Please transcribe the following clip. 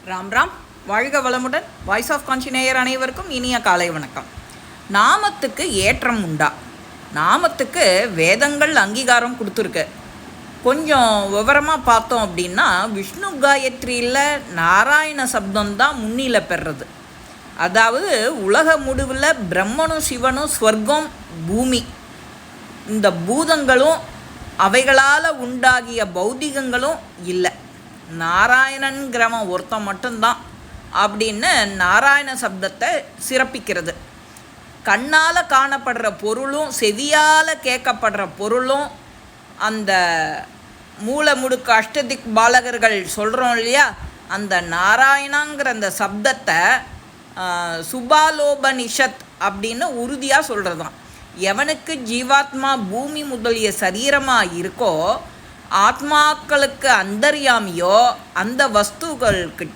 ராம் ராம். வாழ்க வளமுடன். Voice of கான்ஷி நேயர் அனைவருக்கும் இனிய காலை வணக்கம். நாமத்துக்கு ஏற்றம் உண்டா? நாமத்துக்கு வேதங்கள் அங்கீகாரம் கொடுத்துருக்கு. கொஞ்சம் விவரமாக பார்த்தோம் அப்படின்னா, விஷ்ணு காயத்ரியில் நாராயண சப்தம்தான் முன்னிலை பெறுறது. அதாவது உலக முடிவில் பிரம்மனும் சிவனும் ஸ்வர்க்கம் பூமி இந்த பூதங்களும் அவைகளால் உண்டாகிய பௌதிகங்களும் இல்லை, நாராயணன்கிறவன் ஒருத்தன் மட்டும்தான் அப்படின்னு நாராயண சப்தத்தை சிறப்பிக்கிறது. கண்ணால் காணப்படுற பொருளும் செவியால் கேட்கப்படுற பொருளும் அந்த மூல முடுக்கு அஷ்டதிக் பாலகர்கள் சொல்கிறோம் இல்லையா, அந்த நாராயணங்கிற அந்த சப்தத்தை சுபாலோபனிஷத் அப்படின்னு உறுதியாக சொல்கிறதான். எவனுக்கு ஜீவாத்மா பூமி முதலிய சரீரமாக இருக்கோ, ஆத்மாக்களுக்கு அந்தர்யாமியோ அந்த வஸ்துக்கள்கிட்ட